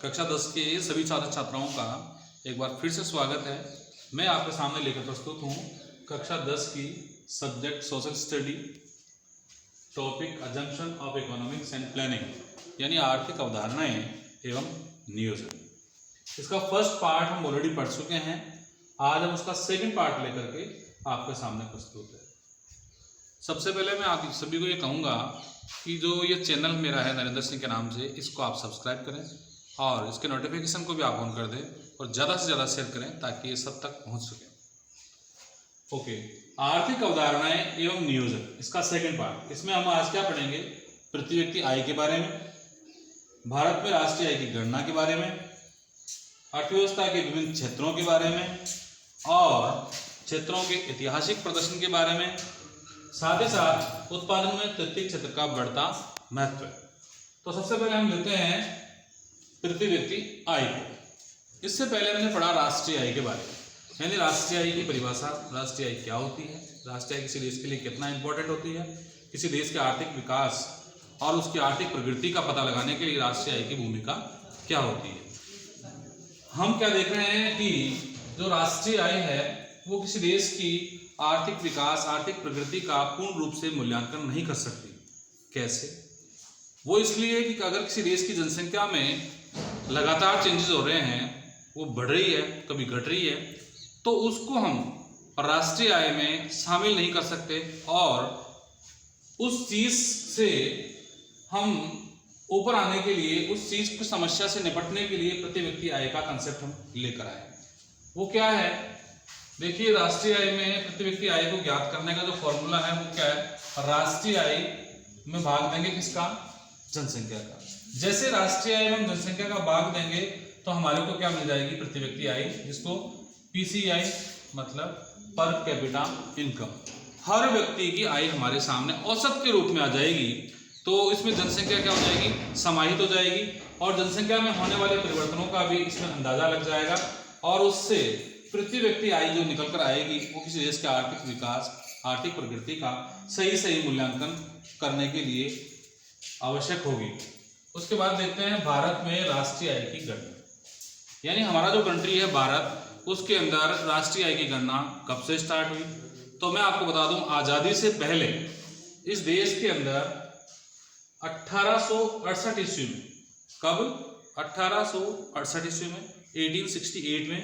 कक्षा 10 के सभी छात्र छात्राओं का एक बार फिर से स्वागत है। मैं आपके सामने लेकर प्रस्तुत हूँ कक्षा 10 की subject social study, topic assumption of economics and planning, यानी आर्थिक अवधारणाएं एवं नियोजन। इसका फर्स्ट पार्ट हम ऑलरेडी पढ़ चुके हैं। आज हम उसका सेकंड पार्ट लेकर के आपके सामने प्रस्तुत है। सबसे पहले मैं आप सभी को ये कहूँगा कि जो ये चैनल मेरा है नरेंद्र सिंह के नाम से, इसको आप सब्सक्राइब करें और इसके नोटिफिकेशन को भी आप ऑन कर दें और ज़्यादा से ज़्यादा शेयर करें ताकि ये सब तक पहुंच सके। ओके, आर्थिक अवधारणाएं एवं नियोजन, इसका सेकंड पार्ट। इसमें हम आज क्या पढ़ेंगे? प्रति व्यक्ति आय के बारे में, भारत में राष्ट्रीय आय की गणना के बारे में, अर्थव्यवस्था के विभिन्न क्षेत्रों के बारे में और क्षेत्रों के ऐतिहासिक प्रदर्शन के बारे में, साथ ही साथ उत्पादन में तृतीय क्षेत्र का बढ़ता महत्व। तो सबसे पहले हम लेते हैं प्रति व्यक्ति आय को। इससे पहले हमने पढ़ा राष्ट्रीय आय के बारे में, यानी राष्ट्रीय आय की परिभाषा, राष्ट्रीय आय क्या होती है, राष्ट्रीय आय किसी देश के लिए कितना इंपॉर्टेंट होती है, किसी देश के आर्थिक विकास और उसकी आर्थिक प्रगति का पता लगाने के लिए राष्ट्रीय आय की भूमिका क्या होती है। हम क्या देख रहे हैं कि जो राष्ट्रीय आय है वो किसी देश की आर्थिक विकास, आर्थिक प्रगति का पूर्ण रूप से मूल्यांकन नहीं कर सकती। कैसे? वो इसलिए कि अगर किसी देश की जनसंख्या में लगातार चेंजेस हो रहे हैं, वो बढ़ रही है, कभी घट रही है, तो उसको हम राष्ट्रीय आय में शामिल नहीं कर सकते और उस चीज से हम ऊपर आने के लिए, उस चीज की समस्या से निपटने के लिए प्रति व्यक्ति आय का कंसेप्ट हम लेकर आए। वो क्या है? देखिए, राष्ट्रीय आय में प्रति व्यक्ति आय को ज्ञात करने का जो फॉर्मूला है वो क्या है? राष्ट्रीय आय में भाग देंगे किसका? जनसंख्या का। जैसे राष्ट्रीय आय में हम जनसंख्या का भाग देंगे तो हमारे को क्या मिल जाएगी? प्रति व्यक्ति आय, जिसको पीसीआई मतलब पर कैपिटा इनकम। हर व्यक्ति की आय हमारे सामने औसत के रूप में आ जाएगी। तो इसमें जनसंख्या क्या हो जाएगी? समाहित हो जाएगी और जनसंख्या में होने वाले परिवर्तनों का भी इसमें अंदाजा लग जाएगा और उससे प्रति व्यक्ति आय जो निकल कर आएगी वो किसी देश के आर्थिक विकास, आर्थिक प्रगति का सही मूल्यांकन करने के लिए आवश्यक होगी। उसके बाद देखते हैं भारत में राष्ट्रीय आय की गणना, यानी हमारा जो कंट्री है भारत, उसके अंदर राष्ट्रीय आय की गणना कब से स्टार्ट हुई? तो मैं आपको बता दूं, आजादी से पहले इस देश के अंदर 1868 ईस्वी में, कब? 1868 ईस्वी में, 1868 में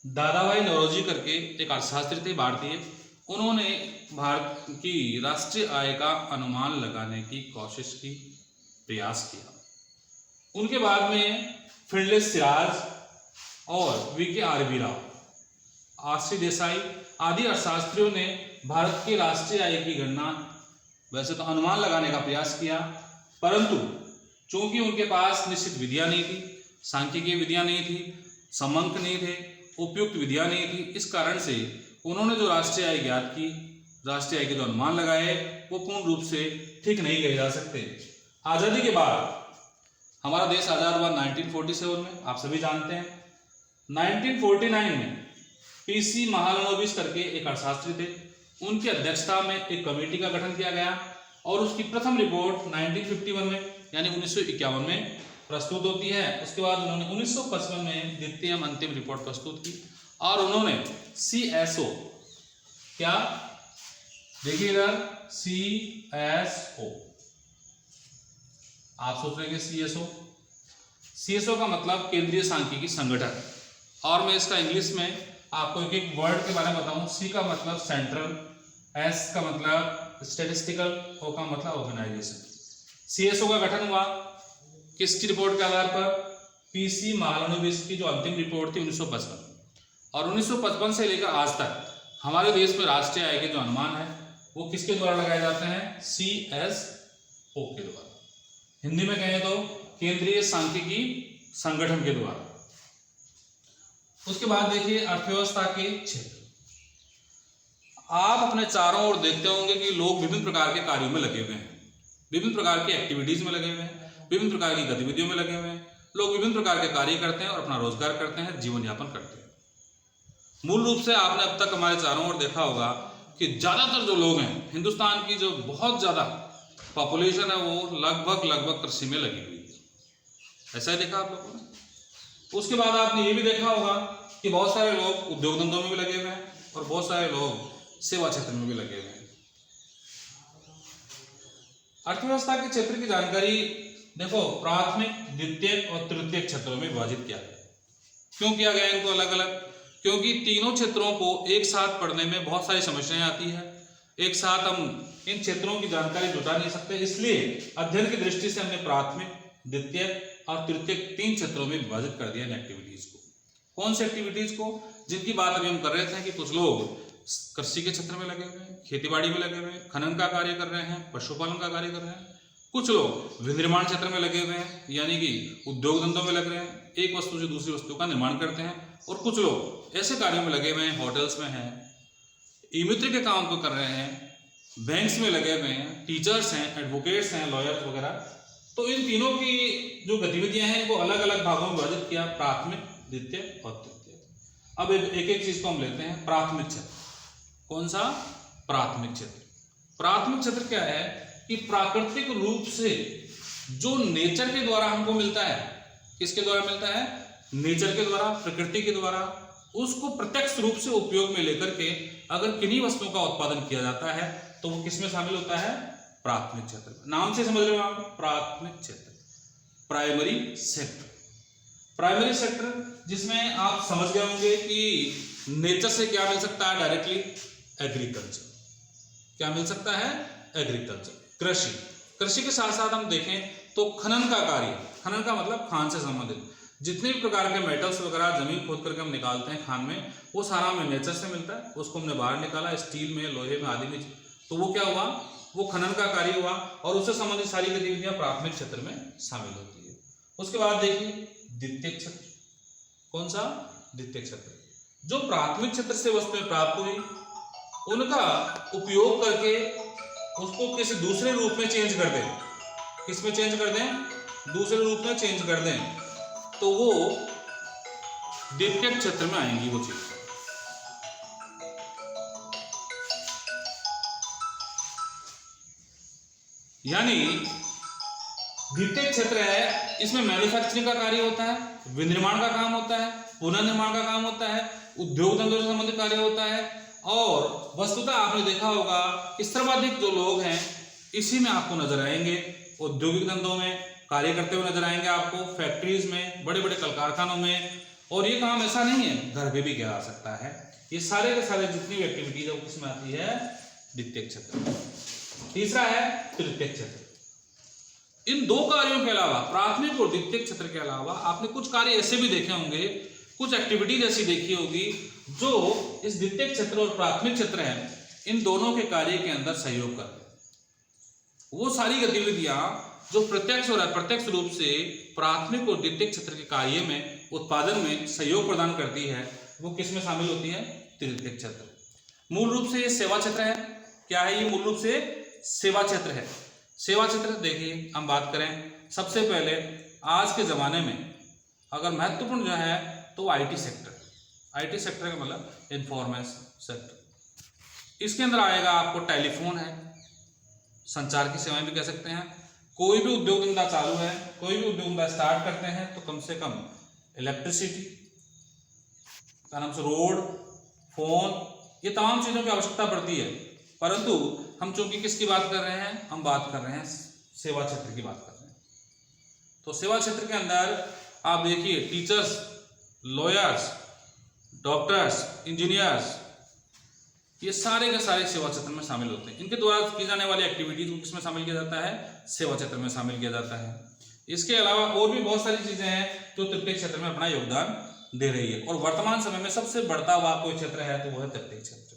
दादा भाई नौरोजी करके एक अर्थशास्त्री थे भारतीय, उन्होंने भारत की राष्ट्रीय आय का अनुमान लगाने की कोशिश की, प्रयास किया। उनके बाद में फिरलेस सिराज और VK RV Rao, RC Desai आदि अर्थशास्त्रियों ने भारत की राष्ट्रीय आय की गणना, वैसे तो अनुमान लगाने का प्रयास किया, परंतु चूंकि उनके पास निश्चित विधियां नहीं थी, सांख्यिकीय विधियां नहीं थी, समंक नहीं थे, उपयुक्त विधियां नहीं थी, इस कारण से उन्होंने जो राष्ट्रीय आय ज्ञात की, राष्ट्रीय आय के जो अनुमान लगाए वो पूर्ण रूप से ठीक नहीं कहे जा सकते। आजादी के बाद हमारा देश आजाद हुआ 1947 में, आप सभी जानते हैं। 1949 में पीसी महालनोबिस करके एक अर्थशास्त्री थे, उनकी अध्यक्षता में एक कमेटी का गठन किया गया और उसकी प्रथम रिपोर्ट 1951 में यानी 1951 में प्रस्तुत होती है। उसके बाद उन्होंने 1955 में द्वितीय अंतिम रिपोर्ट प्रस्तुत की और उन्होंने CSO, क्या? देखिए इधर CSO, आप सोच रहे हैं CSO का मतलब केंद्रीय सांख्यिकी संगठन, और मैं इसका इंग्लिश में आपको एक एक वर्ड के बारे में बताऊं। C का मतलब सेंट्रल, S का मतलब स्टैटिस्टिकल, O का मतलब ऑर्गेनाइजेशन। CSO का गठन हुआ किसकी रिपोर्ट के आधार पर? पीसी महालनोबिस की जो अंतिम रिपोर्ट थी 1955, और 1955 से लेकर आज तक हमारे देश में राष्ट्रीय आय के जो अनुमान है वो किसके द्वारा लगाए जाते हैं? CSO के द्वारा, हिंदी में कहें तो केंद्रीय सांख्यिकी संगठन के द्वारा। उसके बाद देखिए अर्थव्यवस्था के क्षेत्र। आप अपने चारों ओर देखते होंगे कि लोग विभिन्न प्रकार के कार्यों में लगे हुए हैं, विभिन्न प्रकार की एक्टिविटीज में लगे हुए हैं, विभिन्न प्रकार की गतिविधियों में लगे हुए हैं। लोग विभिन्न प्रकार के कार्य करते हैं और अपना रोजगार करते हैं, जीवन यापन करते हैं। मूल रूप से आपने अब तक हमारे चारों ओर देखा होगा कि ज्यादातर जो लोग हैं, हिंदुस्तान की जो बहुत ज्यादा पॉपुलेशन है वो लगभग कृषि में लगी हुई है। ऐसा ही देखा आप लोगों ने? उसके बाद आपने ये भी देखा होगा कि बहुत सारे लोग उद्योग धंधों में भी लगे हुए हैं और बहुत सारे लोग सेवा क्षेत्र में भी लगे हुए हैं। अर्थव्यवस्था के क्षेत्र की जानकारी देखो प्राथमिक, द्वितीयक और तृतीयक क्षेत्रों में विभाजित किया गया। क्यों किया गया इनको अलग अलग? क्योंकि तीनों क्षेत्रों को एक साथ पढ़ने में बहुत सारी समस्याएं आती है, एक साथ हम इन क्षेत्रों की जानकारी जुटा नहीं सकते, इसलिए अध्ययन की दृष्टि से हमने प्राथमिक, द्वितीयक और तृतीयक 3 क्षेत्रों में विभाजित कर दिया इन एक्टिविटीज को। कौन सी एक्टिविटीज को? जिनकी बात अभी हम कर रहे थे कि कुछ लोग कृषि के क्षेत्र में लगे हुए हैं, खेतीबाड़ी में लगे हुए हैं, खनन का कार्य कर रहे हैं, पशुपालन का कार्य कर रहे हैं, कुछ लोग विनिर्माण क्षेत्र में लगे हुए हैं यानी कि उद्योग धंधों में लग रहे हैं, एक वस्तु से दूसरी वस्तु का निर्माण करते हैं, और कुछ लोग ऐसे कार्यों में लगे हुए हैं, होटल्स में हैं, ई-मित्र के काम को कर रहे हैं, बैंक्स में लगे हुए हैं, टीचर्स हैं, एडवोकेट्स हैं, लॉयर्स वगैरह। तो इन तीनों की जो गतिविधियां हैं वो अलग अलग भागों में विभाजित किया, प्राथमिक, द्वितीय और तृतीय। अब एक एक चीज को हम लेते हैं। प्राथमिक क्षेत्र, कौन सा? प्राथमिक क्षेत्र। प्राथमिक क्षेत्र क्या है कि प्राकृतिक रूप से जो नेचर के द्वारा हमको मिलता है, किसके द्वारा मिलता है? नेचर के द्वारा, प्रकृति के द्वारा, उसको प्रत्यक्ष रूप से उपयोग में लेकर के अगर किन्हीं वस्तुओं का उत्पादन किया जाता है तो वो किसमें शामिल होता है? प्राथमिक क्षेत्र। नाम से समझ रहे हो आप? प्राथमिक क्षेत्र, प्राइमरी सेक्टर। प्राइमरी सेक्टर जिसमें आप समझ गए होंगे कि नेचर से क्या मिल सकता है? Directly agriculture. क्या मिल सकता है? एग्रीकल्चर, कृषि। कृषि के साथ साथ हम देखें तो खनन का कार्य, खनन का मतलब खान से संबंधित जितने भी प्रकार के मेटल्स वगैरह जमीन खोद करके हम निकालते हैं खान में, वो सारा हमें नेचर से मिलता है। उसको हमने बाहर निकाला स्टील में, लोहे में, आदि में, तो वो क्या हुआ? वो खनन का कार्य हुआ और उससे संबंधित सारी गतिविधियां प्राथमिक क्षेत्र में शामिल होती है। उसके बाद देखिए द्वितीय क्षेत्र। कौन सा? द्वितीय क्षेत्र। जो प्राथमिक क्षेत्र से वस्तुएं प्राप्त हुई उनका उपयोग करके उसको किसी दूसरे रूप में चेंज कर दें। किसमें चेंज कर दें? दूसरे रूप में चेंज कर दें, तो वो द्वितीय क्षेत्र में आएंगी वो चीज। यानी द्वितीय क्षेत्र है, इसमें मैन्युफैक्चरिंग का कार्य होता है, विनिर्माण का काम होता है, पुनर्निर्माण का काम होता है, उद्योग धंधों से संबंधित कार्य होता है, और वस्तुतः आपने देखा होगा कि सर्वाधिक जो लोग हैं इसी में आपको नजर आएंगे। औद्योगिक धंधों में कार्य करते हुए नजर आएंगे आपको, फैक्ट्रीज में, बड़े बड़े कल कारखानों में। और ये काम ऐसा नहीं है, घर पे भी किया जा सकता है। ये सारे के सारे जितनी भी एक्टिविटीज है वो किसमें आती है? द्वितीय क्षेत्र। तीसरा है तृतीय क्षेत्र। इन दो कार्यों के अलावा, प्राथमिक और द्वितीय क्षेत्र के अलावा, आपने कुछ कार्य ऐसे भी देखे होंगे, कुछ एक्टिविटीज ऐसी देखी होगी जो इस द्वितीय क्षेत्र और प्राथमिक क्षेत्र है, इन दोनों के कार्य के अंदर सहयोग करते हैं। वो सारी गतिविधियां जो प्रत्यक्ष और अप्रत्यक्ष रूप से प्राथमिक और द्वितीय क्षेत्र के कार्य में, उत्पादन में सहयोग प्रदान करती है, वो किस में शामिल होती है? तृतीय क्षेत्र। मूल रूप से ये सेवा क्षेत्र है। क्या है ये? मूल रूप से सेवा क्षेत्र है। सेवा क्षेत्र देखिए, हम बात करें सबसे पहले आज के जमाने में अगर महत्वपूर्ण जो है तो आईटी सेक्टर। आईटी सेक्टर का मतलब इंफॉर्मेशन सेक्टर। इसके अंदर आएगा आपको टेलीफोन है, संचार की सेवाएं भी कह सकते हैं। कोई भी उद्योग धंधा चालू है, कोई भी उद्योग धंधा स्टार्ट करते हैं तो कम से कम इलेक्ट्रिसिटी का नाम से रोड, फोन, ये तमाम चीजों की आवश्यकता पड़ती है। परंतु हम चूंकि किसकी बात कर रहे हैं? हम बात कर रहे हैं सेवा क्षेत्र की बात कर रहे हैं। तो सेवा क्षेत्र के अंदर आप देखिए टीचर्स, लॉयर्स, डॉक्टर्स, इंजीनियर्स, ये सारे के सारे सेवा क्षेत्र में शामिल होते हैं। इनके द्वारा की जाने वाली एक्टिविटीज को किसमें शामिल किया जाता है? सेवा क्षेत्र में शामिल किया जाता है। इसके अलावा और भी बहुत सारी चीजें हैं जो तृतीय क्षेत्र में अपना योगदान दे रही है, और वर्तमान समय में सबसे बढ़ता हुआ कोई क्षेत्र है तो वह है तृतीय क्षेत्र।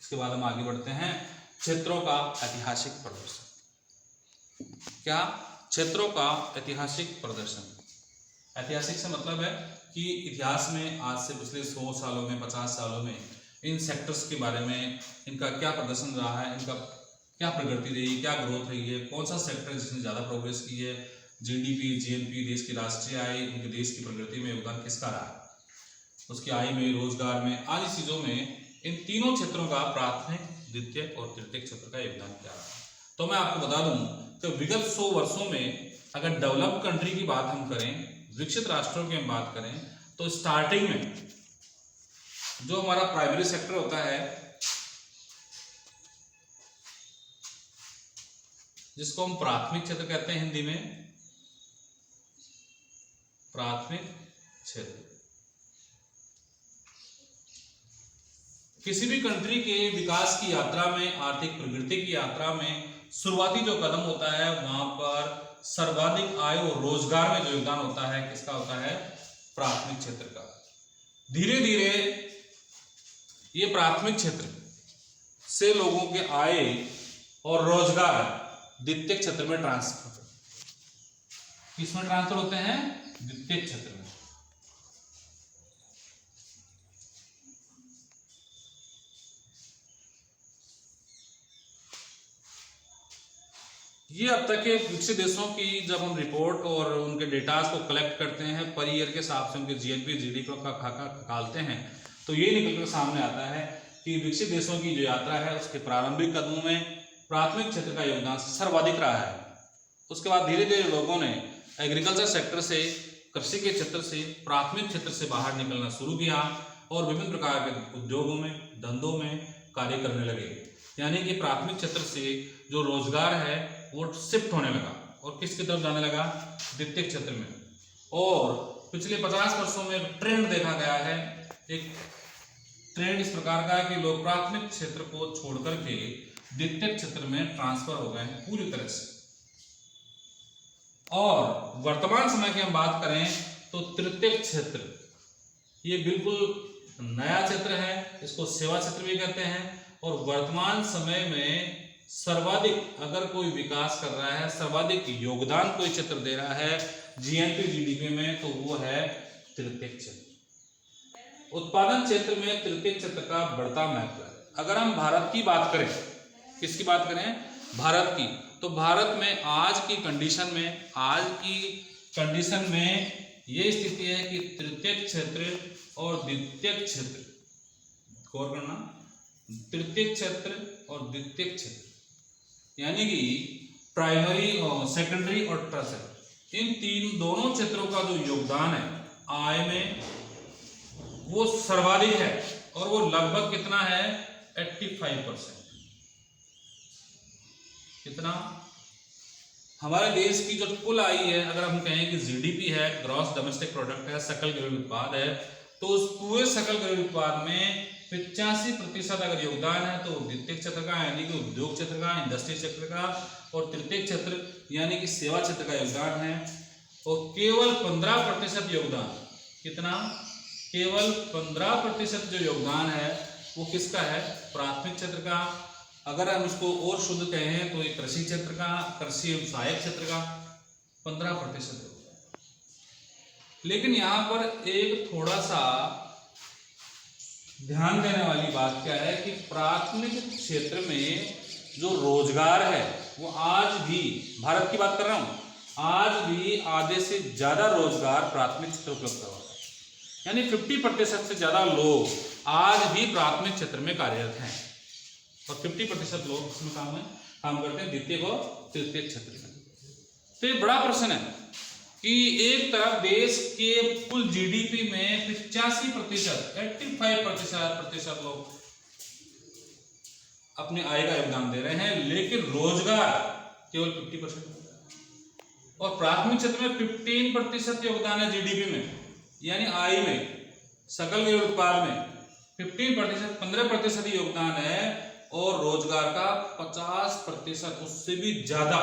इसके बाद हम आगे बढ़ते हैं, क्षेत्रों का ऐतिहासिक प्रदर्शन। क्या? क्षेत्रों का ऐतिहासिक प्रदर्शन। ऐतिहासिक से मतलब है कि इतिहास में आज से पिछले 100 सालों में, 50 सालों में इन सेक्टर्स के बारे में इनका क्या प्रदर्शन रहा है, इनका क्या प्रगति रही, क्या ग्रोथ रही है, कौन सा सेक्टर जिसने ज़्यादा प्रोग्रेस की है, जीडीपी, जीएनपी, देश की राष्ट्रीय आय, उनके देश की प्रगति में योगदान किसका रहा है, उसकी आय में, रोजगार में, आदि चीज़ों में इन तीनों क्षेत्रों का प्राथमिक, द्वितीय और तृतीय क्षेत्र का योगदान क्या रहा है। तो मैं आपको बता दूं कि विगत 100 वर्षों में अगर डेवलप्ड कंट्री की बात हम करें, विकसित राष्ट्रों की हम बात करें तो स्टार्टिंग में जो हमारा प्राइमरी सेक्टर होता है, जिसको हम प्राथमिक क्षेत्र कहते हैं हिंदी में, प्राथमिक क्षेत्र, किसी भी कंट्री के विकास की यात्रा में, आर्थिक प्रगति की यात्रा में शुरुआती जो कदम होता है वहां पर सर्वाधिक आय और रोजगार में जो योगदान होता है किसका होता है? प्राथमिक क्षेत्र का। धीरे धीरे ये प्राथमिक क्षेत्र से लोगों के आय और रोजगार द्वितीयक क्षेत्र में ट्रांसफर, किसमें ट्रांसफर होते हैं? द्वितीयक क्षेत्र में। ये अब तक के विकसित देशों की जब हम रिपोर्ट और उनके डेटास को कलेक्ट करते हैं, पर ईयर के हिसाब से उनके जीएनपी जीडीपी का खाका निकालते हैं, तो ये निकलकर सामने आता है कि विकसित देशों की जो यात्रा है उसके प्रारंभिक कदमों में प्राथमिक क्षेत्र का योगदान सर्वाधिक रहा है। उसके बाद धीरे धीरे लोगों ने एग्रीकल्चर सेक्टर से, कृषि के क्षेत्र से, प्राथमिक क्षेत्र से बाहर निकलना शुरू किया और विभिन्न प्रकार के उद्योगों में, धंधों में कार्य करने लगे। यानी कि प्राथमिक क्षेत्र से जो रोजगार है वो शिफ्ट होने लगा और किसकी तरफ जाने लगा? द्वितीयक क्षेत्र में। और पिछले 50 वर्षों में ट्रेंड देखा गया है, एक ट्रेंड इस प्रकार का है कि लोग प्राथमिक क्षेत्र को छोड़कर के द्वितीयक क्षेत्र में ट्रांसफर हो गए हैं पूरी तरह से। और वर्तमान समय की हम बात करें तो तृतीयक क्षेत्र ये बिल्कुल नया क्षेत्र है, इसको सेवा क्षेत्र भी कहते हैं। और वर्तमान समय में सर्वाधिक अगर कोई विकास कर रहा है, सर्वाधिक योगदान कोई क्षेत्र दे रहा है जीएनपी जीडीपी में, तो वो है तृतीयक क्षेत्र। उत्पादन क्षेत्र में तृतीयक क्षेत्र का बढ़ता महत्व है। अगर हम भारत की बात करें, किसकी बात करें? भारत की, तो भारत में आज की कंडीशन में ये स्थिति है कि तृतीयक क्षेत्र और द्वितीयक क्षेत्र, गौर करना, तृतीयक क्षेत्र और द्वितीयक क्षेत्र यानी कि प्राइमरी और सेकेंडरी और टर्शियरी, इन दोनों क्षेत्रों का जो योगदान है आय में वो सर्वाधिक है और वो लगभग कितना है? 85%। कितना? हमारे देश की जो कुल आय है, अगर हम कहें कि जीडीपी है, ग्रॉस डोमेस्टिक प्रोडक्ट है, सकल घरेलू उत्पाद है, तो उस पूरे सकल घरेलू उत्पाद में 85% अगर योगदान है तो द्वितीयक क्षेत्र का यानी कि उद्योग क्षेत्र का, इंडस्ट्री क्षेत्र का, और तृतीयक क्षेत्र यानी कि सेवा क्षेत्र का योगदान है। और केवल 15% योगदान, कितना? केवल 15% जो योगदान है वो किसका है? प्राथमिक क्षेत्र का। अगर हम उसको और शुद्ध कहें तो ये कृषि क्षेत्र का, कृषि सहायक क्षेत्र का 15% योगदान। लेकिन यहाँ पर एक थोड़ा सा ध्यान देने वाली बात क्या है कि प्राथमिक क्षेत्र में जो रोजगार है वो आज भी, भारत की बात कर रहा हूं, आज भी आधे से ज्यादा रोजगार प्राथमिक क्षेत्र उपलब्ध हो रहा है। यानी 50% से ज्यादा लोग आज भी प्राथमिक क्षेत्र में कार्यरत हैं और 50% लोग इसमें काम करते हैं द्वितीयक और तृतीयक क्षेत्र में। तो ये बड़ा प्रश्न है कि एक तरफ देश के कुल जीडीपी में 85% लोग अपने आय का योगदान दे रहे हैं, लेकिन रोजगार केवल 50%। और प्राथमिक क्षेत्र में 15% योगदान है जीडीपी में, यानी आय में, सकल घरेलू उत्पाद में 15% ही योगदान है और रोजगार का 50%, उससे भी ज्यादा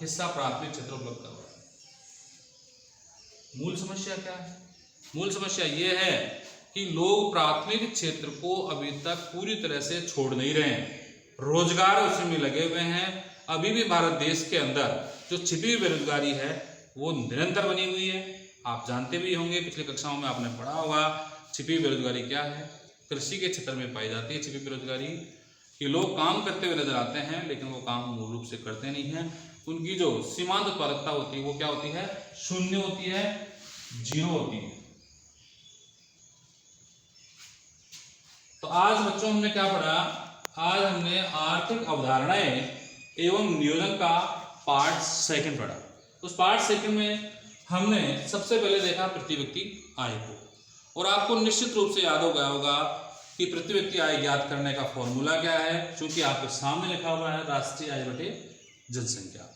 हिस्सा प्राथमिक क्षेत्र उपलब्ध हुआ है। मूल समस्या क्या है? मूल समस्या यह है कि लोग प्राथमिक क्षेत्र को अभी तक पूरी तरह से छोड़ नहीं रहे हैं, रोजगार उसमें लगे हुए हैं। अभी भी भारत देश के अंदर जो छिपी हुई बेरोजगारी है वो निरंतर बनी हुई है। आप जानते भी होंगे, पिछले कक्षाओं में आपने पढ़ा होगा छिपी हुई बेरोजगारी क्या है। कृषि के क्षेत्र में पाई जाती है छिपी बेरोजगारी कि लोग काम करते हुए नजर आते हैं लेकिन वो काम मूल रूप से करते नहीं हैं। उनकी जो सीमांत उत्पादकता होती है वो क्या होती है? शून्य होती है, 0 होती है। तो आज बच्चों हमने क्या पढ़ा? आज हमने आर्थिक अवधारणाएं एवं नियोजन का पार्ट 2 पढ़ा। उस पार्ट 2 में हमने सबसे पहले देखा प्रति व्यक्ति आय को, और आपको निश्चित रूप से याद हो गया होगा कि प्रति व्यक्ति आय ज्ञात करने का फॉर्मूला क्या है, क्योंकि आपके सामने लिखा हुआ है राष्ट्रीय आय बटे जनसंख्या।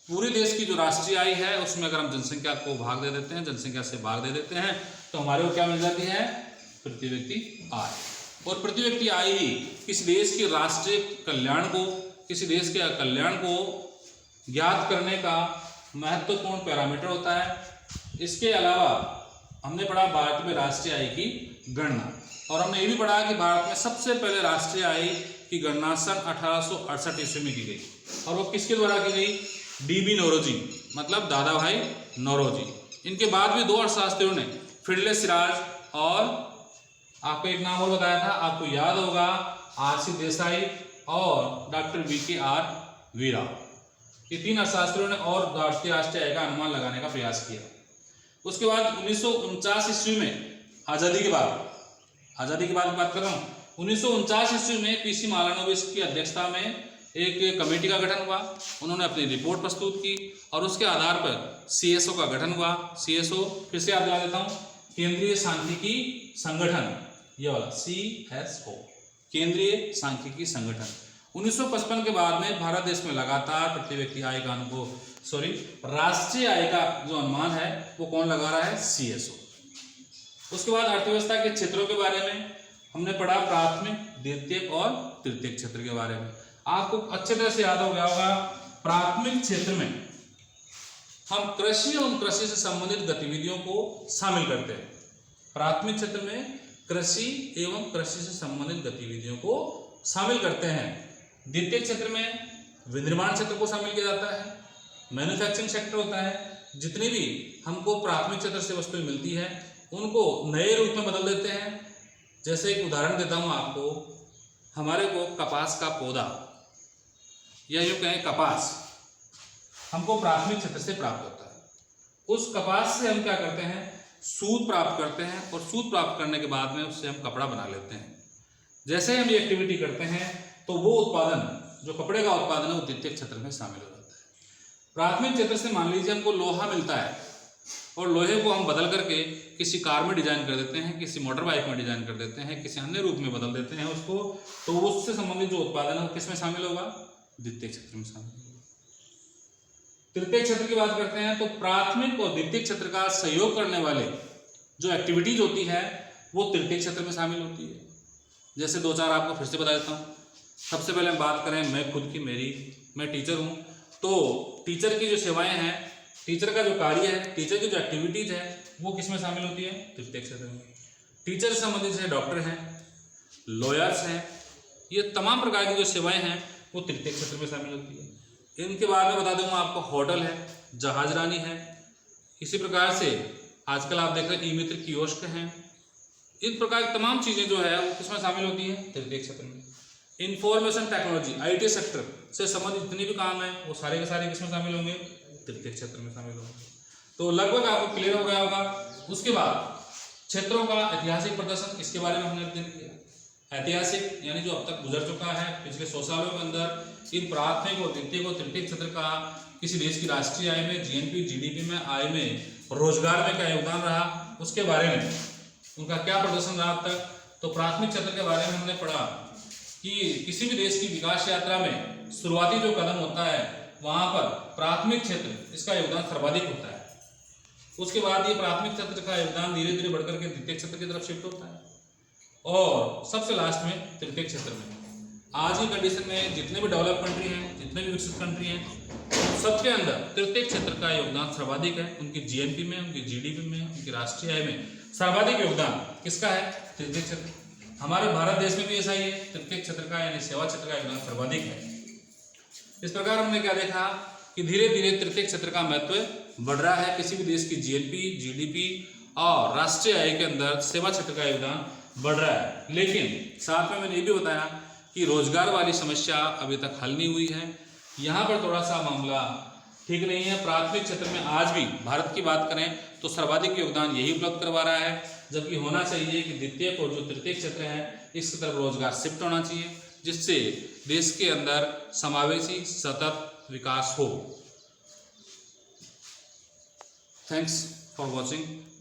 पूरे देश की जो राष्ट्रीय आय है उसमें अगर हम जनसंख्या को भाग दे देते हैं, जनसंख्या से भाग दे देते हैं, तो हमारे को क्या मिल जाती है, प्रति व्यक्ति आय। और प्रति व्यक्ति आय ही किसी देश के राष्ट्रीय कल्याण को, किसी देश के कल्याण को ज्ञात करने का महत्वपूर्ण पैरामीटर होता है। इसके अलावा हमने पढ़ा भारत में राष्ट्रीय आय की गणना, और हमने ये भी पढ़ा कि भारत में सबसे पहले राष्ट्रीय आय की गणना सन 1868 ईस्वी में की गई, और वो किसके द्वारा की गई, डीबी नौरोजी, मतलब दादा भाई नौरोजी। इनके बाद भी दो अर्थशास्त्रियों ने, फिडले सिराज और आपको एक नाम और बताया था, आपको याद होगा, आरसी देसाई और डॉक्टर वीकेआर वीरा। ये तीन अर्थशास्त्रियों ने और भारतीय राष्ट्रीय आय का अनुमान लगाने का प्रयास किया। उसके बाद 1949 ईस्वी में आज़ादी के बाद की बात कर रहा हूँ, 1949 ईस्वी में पीसी मालानोबिस की अध्यक्षता में एक कमेटी का गठन हुआ। उन्होंने अपनी रिपोर्ट प्रस्तुत की और उसके आधार पर सीएसओ का गठन हुआ। सीएसओ फिर से याद दिला देता हूँ, केंद्रीय सांख्यिकी संगठन, ये वाला सीएसओ, केंद्रीय सांख्यिकी संगठन। 1955 के बाद में भारत देश में लगातार प्रति व्यक्ति आय का राष्ट्रीय आय का जो अनुमान है वो कौन लगा रहा है, सीएसओ। उसके बाद अर्थव्यवस्था के क्षेत्रों के बारे में हमने पढ़ा, प्राथमिक, द्वितीयक और तृतीयक क्षेत्र के बारे में। आपको अच्छे तरह से याद हो गया होगा, प्राथमिक क्षेत्र में हम कृषि एवं कृषि से संबंधित गतिविधियों को शामिल करते हैं। प्राथमिक क्षेत्र में कृषि एवं कृषि से संबंधित गतिविधियों को शामिल करते हैं। द्वितीय क्षेत्र में विनिर्माण क्षेत्र को शामिल किया जाता है, मैन्युफैक्चरिंग सेक्टर होता है। जितनी भी हमको प्राथमिक क्षेत्र से वस्तुएं मिलती है उनको नए रूप में बदल देते हैं। जैसे एक उदाहरण देता हूं आपको, हमारे को कपास का पौधा या यूँ कहें कपास हमको प्राथमिक क्षेत्र से प्राप्त होता है। उस कपास से हम क्या करते हैं, सूत प्राप्त करते हैं, और सूत प्राप्त करने के बाद में उससे हम कपड़ा बना लेते हैं। जैसे हम ये एक्टिविटी करते हैं तो वो उत्पादन, जो कपड़े का उत्पादन है, वो द्वितीय क्षेत्र में शामिल हो जाता है। प्राथमिक क्षेत्र से मान लीजिए हमको लोहा मिलता है और लोहे को हम बदल करके किसी कार में डिजाइन कर देते हैं, किसी मोटर बाइक में डिजाइन कर देते हैं, किसी अन्य रूप में बदल देते हैं उसको, तो उससे संबंधित जो उत्पादन है वो किस में शामिल होगा, द्वितीय क्षेत्र में शामिल होगा। तृतीय क्षेत्र की बात करते हैं तो प्राथमिक और द्वितीय क्षेत्र का सहयोग करने वाले जो एक्टिविटीज होती है वो तृतीय क्षेत्र में शामिल होती है। जैसे दो चार आपको फिर से बता देता हूँ। सबसे पहले हम बात करें मैं खुद की, मैं टीचर हूँ, तो टीचर की जो सेवाएं हैं, टीचर का जो कार्य है, टीचर की जो एक्टिविटीज है वो किस में शामिल होती है, तृतीय क्षेत्र में। टीचर से संबंधित जैसे डॉक्टर हैं, लॉयर्स हैं, ये तमाम प्रकार की जो सेवाएं हैं वो तृतीय क्षेत्र में शामिल होती है। इनके बारे में बता दूंगा आपको, होटल है, जहाजरानी है, इसी प्रकार से आजकल आप देख रहे हैं ई-मित्र कियोस्क हैं। इन प्रकार की तमाम चीजें जो है वो किसमें शामिल होती है, तृतीय क्षेत्र में। इंफॉर्मेशन टेक्नोलॉजी, आईटी सेक्टर से संबंधित जितने भी काम है वो सारे के सारे किसमें शामिल होंगे, तृतीय क्षेत्र में शामिल होंगे। तो लगभग आपको क्लियर हो गया होगा। उसके बाद क्षेत्रों का ऐतिहासिक प्रदर्शन, इसके बारे में हमने अध्ययन किया। ऐतिहासिक यानी जो अब तक गुजर चुका है पिछले 100 सालों के अंदर, इन प्राथमिक और द्वितीय और तृतीय क्षेत्र का किसी देश की राष्ट्रीय आय में, जीएनपी, जीडीपी में, आय में, रोजगार में क्या योगदान रहा, उसके बारे में उनका क्या प्रदर्शन रहा अब तक। तो प्राथमिक क्षेत्र के बारे में हमने पढ़ा कि किसी भी देश की विकास यात्रा में शुरुआती जो कदम होता है वहां पर प्राथमिक क्षेत्र, इसका योगदान सर्वाधिक होता है। उसके बाद ये प्राथमिक क्षेत्र का योगदान धीरे धीरे बढ़कर के द्वितीय क्षेत्र की तरफ शिफ्ट होता है, और सबसे लास्ट में तृतीय क्षेत्र में। आज की कंडीशन में जितने भी डेवलप कंट्री हैं, जितने भी विकसित कंट्री हैं, सबके अंदर तृतीय क्षेत्र का योगदान सर्वाधिक है। उनकी जीएनपी में, उनकी जीडीपी में, उनकी राष्ट्रीय आय में सर्वाधिक योगदान किसका है, तृतीय क्षेत्र। हमारे भारत देश में भी ऐसा ही है, तृतीय क्षेत्र का यानी सेवा क्षेत्र का योगदान सर्वाधिक है। इस प्रकार हमने क्या देखा कि धीरे धीरे तृतीय क्षेत्र का महत्व बढ़ रहा है। किसी भी देश की जीएनपी, जीडीपी और राष्ट्रीय आय के अंदर सेवा क्षेत्र का योगदान बढ़ रहा है। लेकिन साथ में मैंने ये भी बताया कि रोजगार वाली समस्या अभी तक हल नहीं हुई है। यहाँ पर थोड़ा सा मामला ठीक नहीं है। प्राथमिक क्षेत्र में आज भी भारत की बात करें तो सर्वाधिक योगदान यही उपलब्ध करवा रहा है, जबकि होना चाहिए कि द्वितीय और जो तृतीय क्षेत्र है इसकी तरफ रोजगार शिफ्ट होना चाहिए, जिससे देश के अंदर समावेशी सतत विकास हो। Thanks for watching.